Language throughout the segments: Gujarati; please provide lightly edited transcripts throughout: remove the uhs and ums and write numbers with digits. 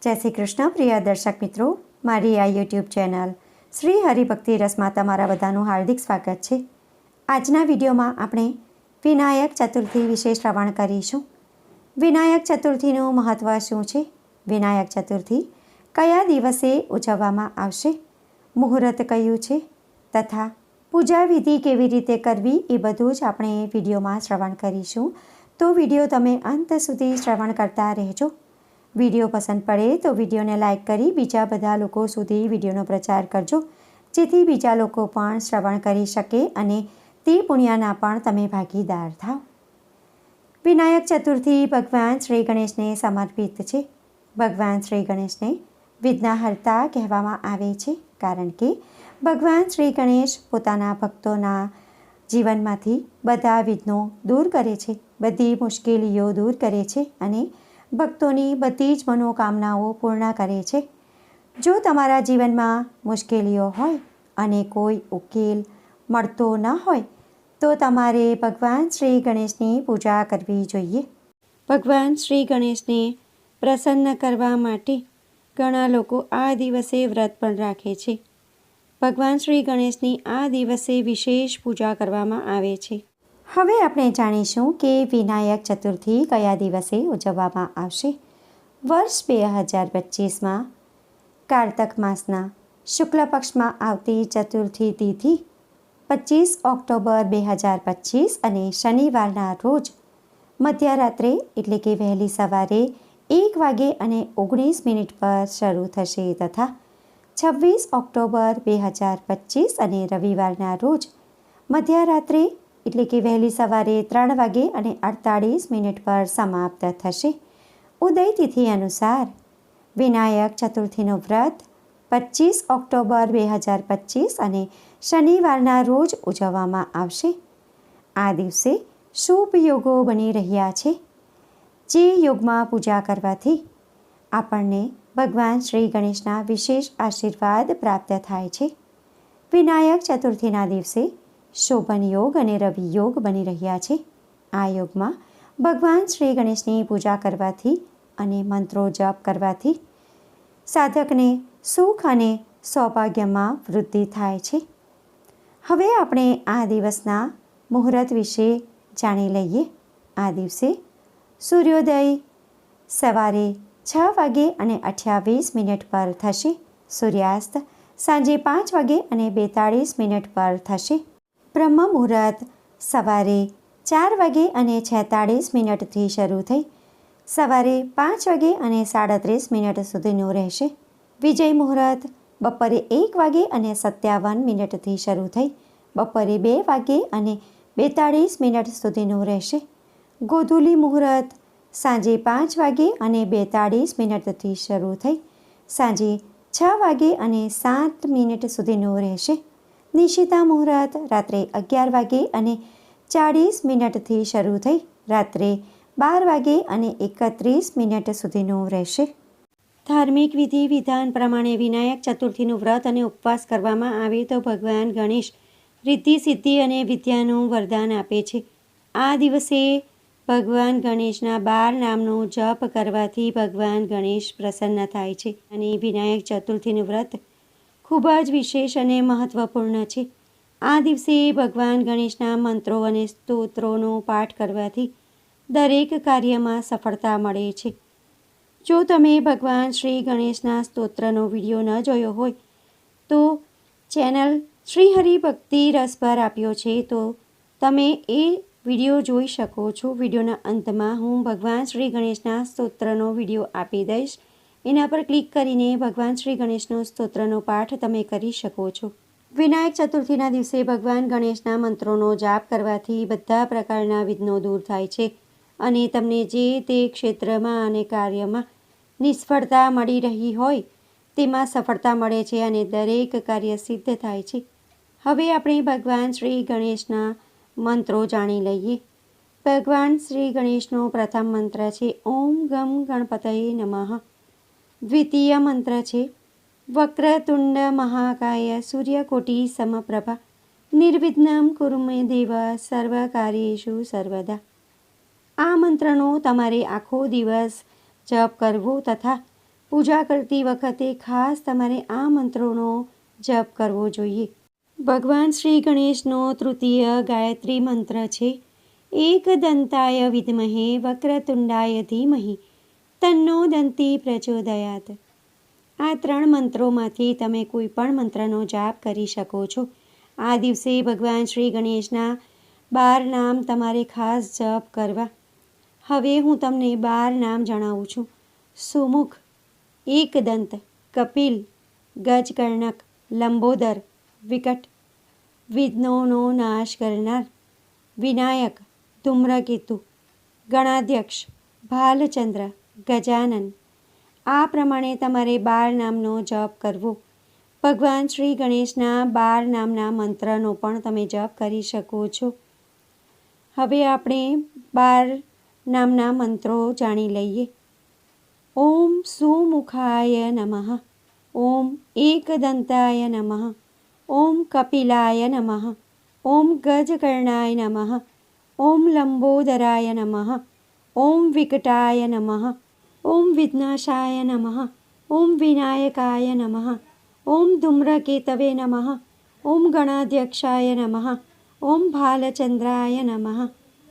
જય શ્રી કૃષ્ણ પ્રિય દર્શક મિત્રો, મારી આ યુટ્યુબ ચેનલ શ્રી હરિભક્તિ રસમાં તમારા બધાનું હાર્દિક સ્વાગત છે. આજના વિડીયોમાં આપણે વિનાયક ચતુર્થી વિશે શ્રવણ કરીશું. વિનાયક ચતુર્થીનું મહત્ત્વ શું છે? વિનાયક ચતુર્થી કયા દિવસે ઉજવવામાં આવશે? મુહૂર્ત કયું છે? તથા પૂજા વિધિ કેવી રીતે કરવી એ બધું જ આપણે વિડીયોમાં શ્રવણ કરીશું. તો વિડીયો તમે અંત સુધી શ્રવણ કરતા રહેજો. વિડીયો પસંદ પડે તો વિડીયોને લાઇક કરી બીજા બધા લોકો સુધી વિડીયોનો પ્રચાર કરજો, જેથી બીજા લોકો પણ શ્રવણ કરી શકે અને તે પુણ્યના પણ તમે ભાગીદાર થાવ. વિનાયક ચતુર્થી ભગવાન શ્રી ગણેશને સમર્પિત છે. ભગવાન શ્રી ગણેશને વિઘ્નહર્તા કહેવામાં આવે છે, કારણ કે ભગવાન શ્રી ગણેશ પોતાના ભક્તોના જીવનમાંથી બધા વિઘ્નો દૂર કરે છે, બધી મુશ્કેલીઓ દૂર કરે છે અને ભક્તોની બધી જ મનોકામનાઓ પૂર્ણ કરે છે. જો તમારા જીવનમાં મુશ્કેલીઓ હોય અને કોઈ ઉકેલ મળતો ન હોય તો તમારે ભગવાન શ્રી ગણેશની પૂજા કરવી જોઈએ. ભગવાન શ્રી ગણેશને પ્રસન્ન કરવા માટે ઘણા લોકો આ દિવસે વ્રત પણ રાખે છે. ભગવાન શ્રી ગણેશની આ દિવસે વિશેષ પૂજા કરવામાં આવે છે. હવે આપણે જાણીશું કે વિનાયક ચતુર્થી કયા દિવસે ઉજવવામાં આવશે. વર્ષ 2025માં કારતક માસના શુક્લ પક્ષમાં આવતી ચતુર્થી તિથિ 25 ઓક્ટોબર 2025 અને શનિવારના રોજ મધ્યરાત્રે એટલે કે વહેલી સવારે 1:19 પર શરૂ થશે તથા 26 ઓક્ટોબર 2025 અને રવિવારના રોજ મધ્યરાત્રે એટલે કે વહેલી સવારે 3:48 પર સમાપ્ત થશે. ઉદય તિથિ અનુસાર વિનાયક ચતુર્થીનું વ્રત 25 ઓક્ટોબર 2025 અને શનિવારના રોજ ઉજવવામાં આવશે. આ દિવસે શુભ યોગો બની રહ્યા છે, જે યોગમાં પૂજા કરવાથી આપણને ભગવાન શ્રી ગણેશના વિશેષ આશીર્વાદ પ્રાપ્ત થાય છે. વિનાયક ચતુર્થીના દિવસે શોભન યોગ અને રવિ યોગ બની રહ્યા છે. આ યોગમાં ભગવાન શ્રી ગણેશની પૂજા કરવાથી અને મંત્રો જપ કરવાથી સાધકને સુખ અને સૌભાગ્યમાં વૃદ્ધિ થાય છે. હવે આપણે આ દિવસના મુહૂર્ત વિશે જાણી લઈએ. આ દિવસે સૂર્યોદય સવારે 6:28 પર થશે. સૂર્યાસ્ત સાંજે 5:42 પર થશે. બ્રહ્મ મુહૂર્ત સવારે 4:46થી શરૂ થઈ સવારે 5:37 સુધીનું રહેશે. વિજય મુહૂર્ત બપોરે 1:57થી શરૂ થઈ બપોરે 2:42 સુધીનું રહેશે. ગોધૂલી મુહૂર્ત સાંજે 5:42થી શરૂ થઈ સાંજે 6:07 સુધીનું રહેશે. નિશિતા મુહૂર્ત રાત્રે 11:40થી શરૂ થઈ રાત્રે 12:31 સુધીનું રહેશે. ધાર્મિક વિધિ વિધાન પ્રમાણે વિનાયક ચતુર્થીનું વ્રત અને ઉપવાસ કરવામાં આવે તો ભગવાન ગણેશ રિદ્ધિ સિદ્ધિ અને વિદ્યાનું વરદાન આપે છે. આ દિવસે ભગવાન ગણેશના 12 નામનો જપ કરવાથી ભગવાન ગણેશ પ્રસન્ન થાય છે અને વિનાયક ચતુર્થીનું વ્રત ખૂબ જ વિશેષ અને મહત્વપૂર્ણ છે. આ દિવસે ભગવાન ગણેશના મંત્રો અને સ્તોત્રોનો પાઠ કરવાથી દરેક કાર્યમાં સફળતા મળે છે. જો તમે ભગવાન શ્રી ગણેશના સ્તોત્રનો વિડીયો ન જોયો હોય તો ચેનલ શ્રી હરિભક્તિ રસ પર આપ્યો છે, તો તમે એ વિડીયો જોઈ શકો છો. વિડીયોના અંતમાં હું ભગવાન શ્રી ગણેશના સ્તોત્રનો વિડીયો આપી દઈશ. એના પર ક્લિક કરીને ભગવાન શ્રી ગણેશનો સ્તોત્રનો પાઠ તમે કરી શકો છો. વિનાયક ચતુર્થીના દિવસે ભગવાન ગણેશના મંત્રોનો જાપ કરવાથી બધા પ્રકારના વિઘ્નો દૂર થાય છે અને તમને જે તે ક્ષેત્રમાં અને કાર્યમાં નિષ્ફળતા મળી રહી હોય તેમાં સફળતા મળે છે અને દરેક કાર્ય સિદ્ધ થાય છે. હવે આપણે ભગવાન શ્રી ગણેશના મંત્રો જાણી લઈએ. ભગવાન શ્રી ગણેશનો પ્રથમ મંત્ર છે ઓમ ગમ ગણપતયે નમઃ. દ્વિતીય મંત્ર છે વક્રતુંડ મહાકાય સૂર્યકોટિ સમપ્રભા નિર્વિઘ્નમ કુરુ મે દેવ સર્વકાર્યેષુ સર્વદા. આ મંત્રનો તમારે આખો દિવસ જપ કરવો તથા પૂજા કરતી વખતે ખાસ તમારે આ મંત્રોનો જપ કરવો જોઈએ. ભગવાન શ્રી ગણેશનો તૃતીય ગાયત્રી મંત્ર છે, एकदन्ताय विद्महे वक्रतुण्डाय धीमहि तन्नो दन्ती प्रचोदयात्. આ 3 મંત્રોમાંથી તમે કોઈ પણ મંત્રનો જાપ કરી શકો છો. આ દિવસે ભગવાન શ્રી ગણેશના 12 નામ તમારે ખાસ જપ કરવા. હવે હું તમને 12 નામ જણાવું છું. સુમુખ, एकदंत, કપિલ, ગજકર્ણક, લંબોદર, વિકટ, વિઘ્નોનો નાશ કરનાર, વિનાયક, ધૂમ્રકેતુ, ગણાધ્યક્ષ, ભાલચંદ્ર, ગજાનન. આ પ્રમાણે તમારે 12 નામનો જપ કરવો. ભગવાન શ્રી ગણેશના 12 નામના મંત્રનો પણ તમે જપ કરી શકો છો. હવે આપણે 12 નામના મંત્રો જાણી લઈએ. ઓમ સુમુખાય નમઃ, ઓમ एकदन्ताय નમઃ, ઓમ કપિલાય નમઃ, ઓમ ગજકર્ણાય નમઃ, ઓમ લંબોદરાય નમઃ, ઓમ વિકટાય નમઃ, ઓમ વિઘ્નાશાય નમઃ, ઓમ વિનાયકાય નમઃ, ઓમ ધૂમ્રકેતવે નમઃ, ઓમ ગણાધ્યક્ષાય નમઃ, ઓમ ભાલચંદ્રાય નમઃ,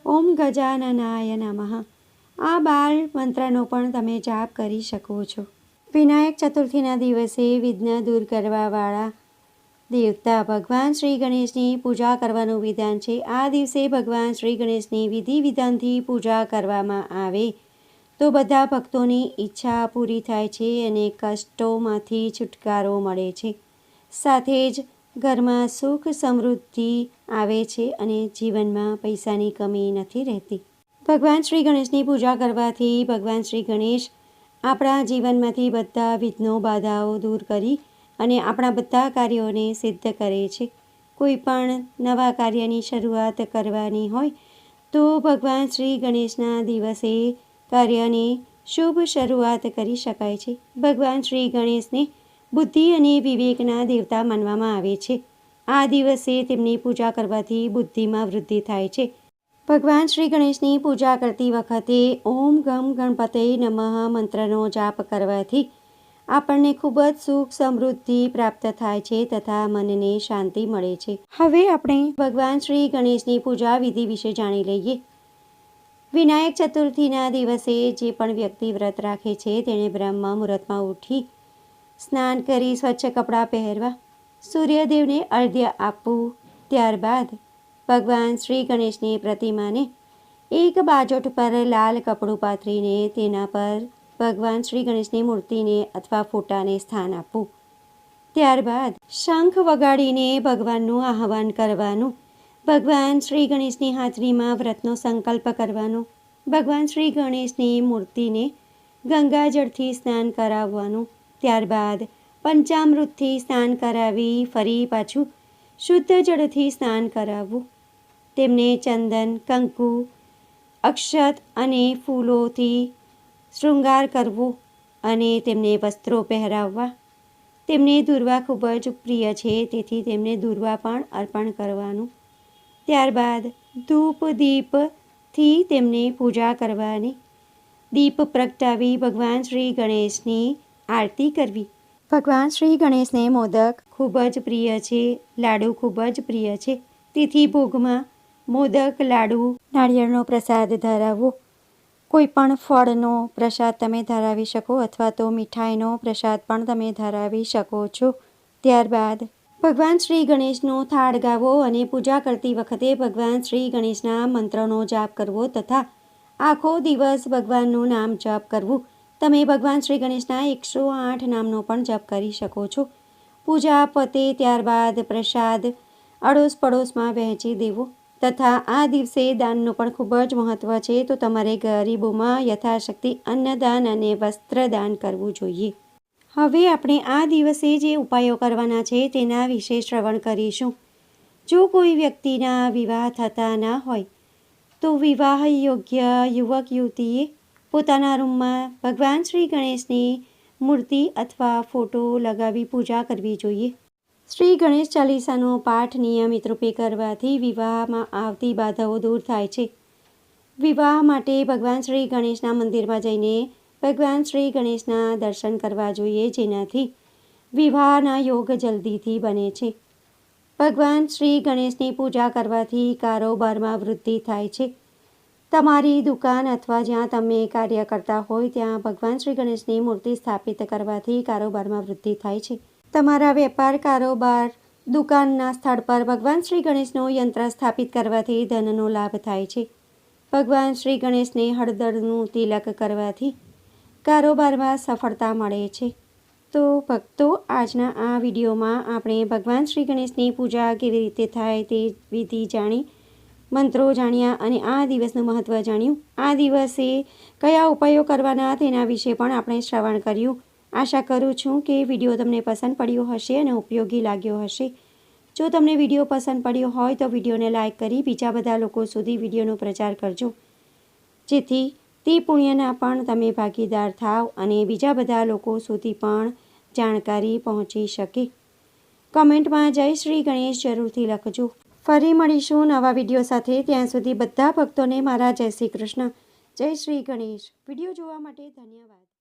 ઓમ ગજાનનાય નમઃ. આ 12 મંત્રનો પણ તમે જાપ કરી શકો છો. વિનાયક ચતુર્થીના દિવસે વિઘ્ન દૂર કરવાવાળા દેવતા ભગવાન શ્રી ગણેશની પૂજા કરવાનું વિધાન છે. આ દિવસે ભગવાન શ્રી ગણેશની વિધિ વિધાનથી પૂજા કરવામાં આવે તો બધા ભક્તોની ઈચ્છા પૂરી થાય છે અને કષ્ટોમાંથી છુટકારો મળે છે. સાથે જ ઘરમાં સુખ સમૃદ્ધિ આવે છે અને જીવનમાં પૈસાની કમી નથી રહેતી. ભગવાન શ્રી ગણેશની પૂજા કરવાથી ભગવાન શ્રી ગણેશ આપણા જીવનમાંથી બધા વિઘ્નો બાધાઓ દૂર કરી અને આપણા બધા કાર્યોને સિદ્ધ કરે છે. કોઈ પણ નવા કાર્યની શરૂઆત કરવાની હોય તો ભગવાન શ્રી ગણેશના દિવસે કાર્યની શુભ શરૂઆત કરી શકાય છે. ભગવાન શ્રી ગણેશને બુદ્ધિ અને વિવેકના દેવતા માનવામાં આવે છે. આ દિવસે તેમની પૂજા કરવાથી બુદ્ધિમાં વૃદ્ધિ થાય છે. ભગવાન શ્રી ગણેશની પૂજા કરતી વખતે ઓમ ગમ ગણપતે નમઃ મંત્રનો જાપ કરવાથી આપણને ખૂબ જ સુખ સમૃદ્ધિ પ્રાપ્ત થાય છે તથા મનને શાંતિ મળે છે. હવે આપણે ભગવાન શ્રી ગણેશની પૂજા વિધિ વિશે જાણી લઈએ. વિનાયક ચતુર્થીના દિવસે જે પણ વ્યક્તિ વ્રત રાખે છે તેણે બ્રહ્મ મુહૂર્તમાં ઉઠી સ્નાન કરી સ્વચ્છ કપડાં પહેરવા, સૂર્યદેવને અર્ઘ્ય આપવું. ત્યારબાદ ભગવાન શ્રી ગણેશની પ્રતિમાને એક બાજોટ પર લાલ કપડું પાથરીને તેના પર ભગવાન શ્રી ગણેશની મૂર્તિને અથવા ફોટાને સ્થાન આપવું. ત્યારબાદ શંખ વગાડીને ભગવાનનું આહવાન કરવાનું. ભગવાન શ્રી ગણેશની હાજરીમાં વ્રતનો સંકલ્પ કરવાનો. ભગવાન શ્રી ગણેશની મૂર્તિને ગંગાજળથી સ્નાન કરાવવાનું. ત્યારબાદ પંચામૃતથી સ્નાન કરાવી ફરી પાછું શુદ્ધ જળથી સ્નાન કરાવવું. તેમને ચંદન, કંકુ, અક્ષત અને ફૂલોથી શૃંગાર કરવો અને તેમને વસ્ત્રો પહેરાવવા. તેમને દુર્વા ખૂબ જ પ્રિય છે તેથી તેમને દુર્વા પણ અર્પણ કરવાનું. ત્યારબાદ ધૂપ દીપથી તેમને પૂજા કરવાની. દીપ પ્રગટાવી ભગવાન શ્રી ગણેશની આરતી કરવી. ભગવાન શ્રી ગણેશને મોદક ખૂબ જ પ્રિય છે, લાડુ ખૂબ જ પ્રિય છે. તેથી ભોગમાં મોદક, લાડુ, નાળિયેરનો પ્રસાદ ધરાવવો. કોઈ પણ ફળનો પ્રસાદ તમે ધરાવી શકો અથવા તો મીઠાઈનો પ્રસાદ પણ તમે ધરાવી શકો છો. ત્યારબાદ ભગવાન શ્રી ગણેશનો થાળ ગાવો અને પૂજા કરતી વખતે ભગવાન શ્રી ગણેશના મંત્રનો જાપ કરવો તથા આખો દિવસ ભગવાનનું નામ જપ કરવું. તમે ભગવાન શ્રી ગણેશના 108 નામનો પણ જપ કરી શકો છો. પૂજા પતે ત્યારબાદ પ્રસાદ અડોશ પડોશમાં વહેંચી દેવો તથા આ દિવસે દાનનું પણ ખૂબ જ મહત્ત્વ છે તો તમારે ગરીબોમાં યથાશક્તિ અન્નદાન અને વસ્ત્રદાન કરવું જોઈએ. હવે આપણે આ દિવસે જે ઉપાયો કરવાના છે તેના વિશે શ્રવણ કરીશું. જો કોઈ વ્યક્તિના વિવાહ થતા ના હોય તો વિવાહ યોગ્ય યુવક યુવતીએ પોતાના રૂમમાં ભગવાન શ્રી ગણેશની મૂર્તિ અથવા ફોટો લગાવી પૂજા કરવી જોઈએ. શ્રી ગણેશ ચાલીસાનો પાઠ નિયમિત રૂપે કરવાથી વિવાહમાં આવતી બાધાઓ દૂર થાય છે. વિવાહ માટે ભગવાન શ્રી ગણેશના મંદિરમાં જઈને ભગવાન શ્રી ગણેશના દર્શન કરવા જોઈએ, જેનાથી વિવાહના યોગ જલ્દીથી બને છે. ભગવાન શ્રી ગણેશની પૂજા કરવાથી કારોબારમાં વૃદ્ધિ થાય છે. તમારી દુકાન અથવા જ્યાં તમે કાર્ય કરતા હોય ત્યાં ભગવાન શ્રી ગણેશની મૂર્તિ સ્થાપિત કરવાથી કારોબારમાં વૃદ્ધિ થાય છે. તમારા વેપાર કારોબાર દુકાનના સ્થળ પર ભગવાન શ્રી ગણેશનું યંત્ર સ્થાપિત કરવાથી ધનનો લાભ થાય છે. ભગવાન શ્રી ગણેશને હળદરનું તિલક કરવાથી કારોબારમાં સફળતા મળે છે. તો ભક્તો, આજના આ વિડીયોમાં આપણે ભગવાન શ્રી ગણેશની પૂજા કેવી રીતે થાય તે વિધિ જાણી, મંત્રો જાણ્યા અને આ દિવસનું મહત્ત્વ જાણ્યું. આ દિવસે કયા ઉપાયો કરવાના તેના વિશે પણ આપણે શ્રવણ કર્યું. આશા કરું છું કે વિડીયો તમને પસંદ પડ્યો હશે અને ઉપયોગી લાગ્યો હશે. જો તમને વિડીયો પસંદ પડ્યો હોય તો વિડીયોને લાઇક કરી બીજા બધા લોકો સુધી વિડીયોનો પ્રચાર કરજો, જેથી તે પુણ્યના પણ તમે ભાગીદાર થાવ અને બીજા બધા લોકો સુધી પણ જાણકારી પહોંચી શકે. કમેન્ટમાં જય શ્રી ગણેશ જરૂરથી લખજો. ફરી મળીશું નવા વિડીયો સાથે. ત્યાં સુધી બધા ભક્તોને મારા જય શ્રી કૃષ્ણ. જય શ્રી ગણેશ. વિડીયો જોવા માટે ધન્યવાદ.